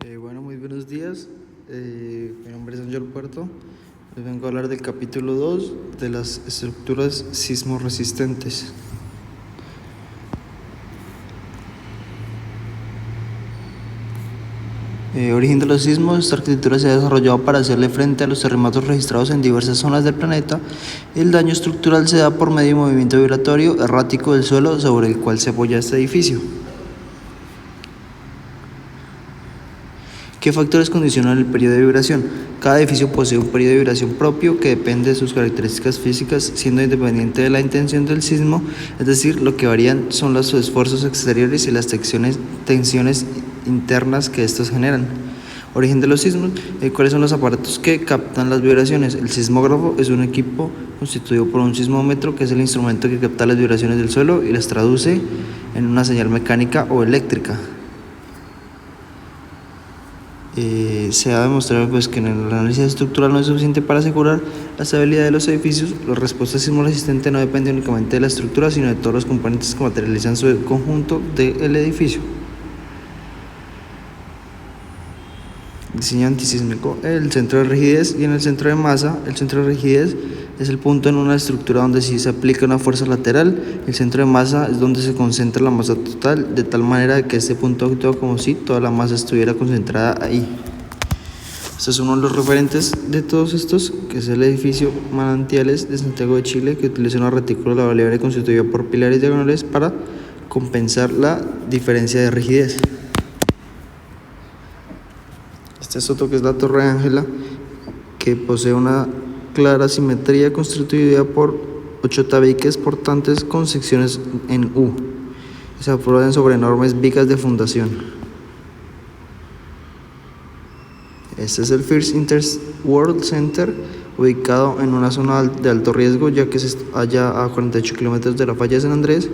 Bueno, muy buenos días. Mi nombre es Ángel Puerto. Les vengo a hablar del capítulo 2 de las estructuras sismorresistentes. Origen de los sismos. Esta arquitectura se ha desarrollado para hacerle frente a los terremotos registrados en diversas zonas del planeta. El daño estructural se da por medio de movimiento vibratorio errático del suelo sobre el cual se apoya este edificio. ¿Qué factores condicionan el periodo de vibración? Cada edificio posee un periodo de vibración propio que depende de sus características físicas, siendo independiente de la intención del sismo, es decir, lo que varían son los esfuerzos exteriores y las tensiones internas que estos generan. Origen de los sismos. ¿Cuáles son los aparatos que captan las vibraciones? El sismógrafo es un equipo constituido por un sismómetro, que es el instrumento que capta las vibraciones del suelo y las traduce en una señal mecánica o eléctrica. Se ha demostrado que en el análisis estructural no es suficiente para asegurar la estabilidad de los edificios. La respuesta sismo-resistente no depende únicamente de la estructura, sino de todos los componentes que materializan su conjunto del edificio. Diseño antisísmico. El centro de rigidez y en el centro de masa. El centro de rigidez es el punto en una estructura donde sí se aplica una fuerza lateral. El centro de masa es donde se concentra la masa total, de tal manera que este punto actúa como si toda la masa estuviera concentrada ahí. Este es uno de los referentes de todos estos, que es el edificio Manantiales de Santiago de Chile, que utiliza una retícula variable constituida por pilares diagonales para compensar la diferencia de rigidez. Este es otro, que es la Torre Ángela, que posee una clara simetría constituida por 8 tabiques portantes con secciones en U, que se apoyan sobre enormes vigas de fundación. Este es el First World Center, ubicado en una zona de alto riesgo, ya que se halla a 48 kilómetros de la falla de San Andrés.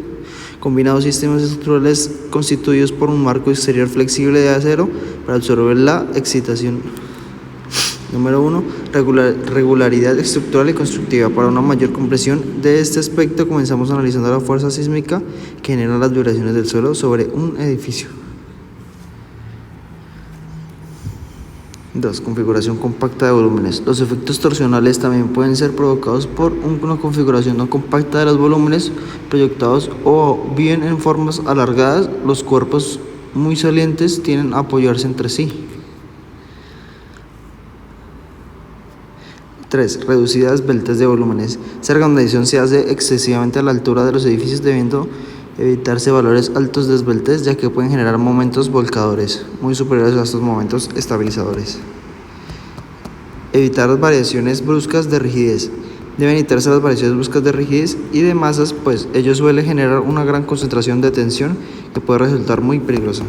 Combinados sistemas estructurales constituidos por un marco exterior flexible de acero para absorber la excitación. Número 1. Regularidad estructural y constructiva. Para una mayor comprensión de este aspecto, comenzamos analizando la fuerza sísmica que genera las vibraciones del suelo sobre un edificio. 2. Configuración compacta de volúmenes. Los efectos torsionales también pueden ser provocados por una configuración no compacta de los volúmenes proyectados, o bien en formas alargadas. Los cuerpos muy salientes tienden a apoyarse entre sí. 3. Reducidas esbeltez de volúmenes. Esta organización se hace excesivamente a la altura de los edificios, debiendo evitarse valores altos de esbeltez, ya que pueden generar momentos volcadores muy superiores a estos momentos estabilizadores. Evitar las variaciones bruscas de rigidez. Deben evitarse las variaciones bruscas de rigidez y de masas, pues ello suele generar una gran concentración de tensión que puede resultar muy peligrosa.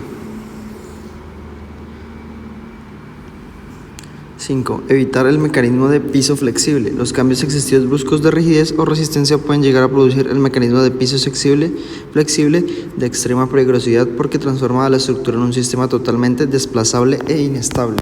5. Evitar el mecanismo de piso flexible. Los cambios excesivos bruscos de rigidez o resistencia pueden llegar a producir el mecanismo de piso flexible de extrema peligrosidad, porque transforma a la estructura en un sistema totalmente desplazable e inestable.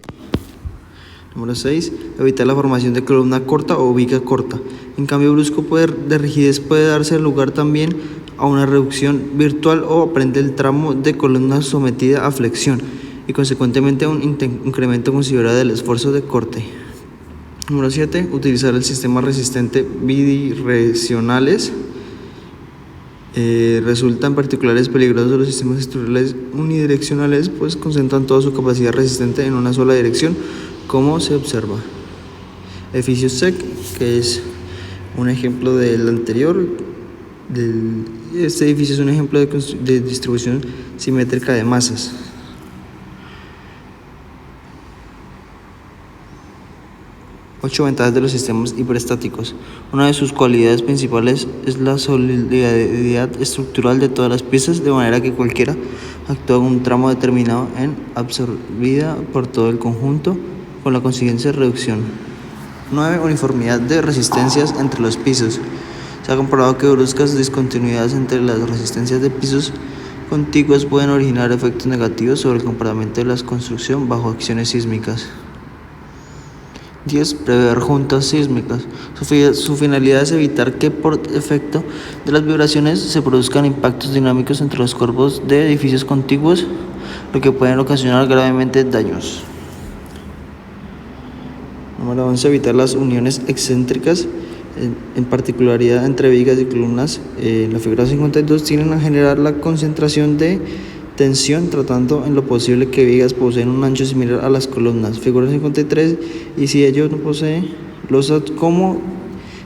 Número 6. Evitar la formación de columna corta o viga corta. En cambio brusco de rigidez puede darse lugar también a una reducción virtual o aprende el tramo de columna sometida a flexión, y consecuentemente a un incremento considerable del esfuerzo de corte. Número 7. Utilizar el sistema resistente bidireccionales. Resultan particulares peligrosos los sistemas estructurales unidireccionales, pues concentran toda su capacidad resistente en una sola dirección, como se observa. Edificio SEC, que es un ejemplo del anterior. Este edificio es un ejemplo de distribución simétrica de masas. 8 ventajas de los sistemas hiperestáticos. Una de sus cualidades principales es la solidaridad estructural de todas las piezas, de manera que cualquiera actúa en un tramo determinado en absorbida por todo el conjunto, con la consiguiente reducción. 9. Uniformidad de resistencias entre los pisos. Se ha comprobado que bruscas discontinuidades entre las resistencias de pisos contiguos pueden originar efectos negativos sobre el comportamiento de la construcción bajo acciones sísmicas. 10. Prever juntas sísmicas. Su finalidad es evitar que por efecto de las vibraciones se produzcan impactos dinámicos entre los cuerpos de edificios contiguos, lo que pueden ocasionar gravemente daños. Número 11. Evitar las uniones excéntricas, en particularidad entre vigas y columnas. La figura 52 tienden a generar la concentración de tensión, tratando en lo posible que vigas poseen un ancho similar a las columnas. Figura 53. Y si ello no posee, losas como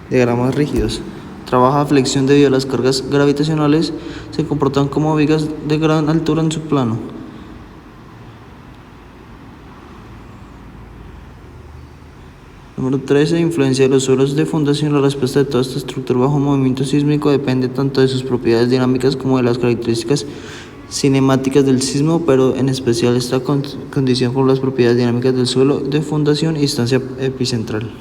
diagramas rígidos. Trabaja flexión debido a las cargas gravitacionales, se comportan como vigas de gran altura en su plano. Número 13. Influencia de los suelos de fundación. La respuesta de toda esta estructura bajo movimiento sísmico depende tanto de sus propiedades dinámicas como de las características cinemáticas del sismo, pero en especial esta condición por las propiedades dinámicas del suelo de fundación y distancia epicentral.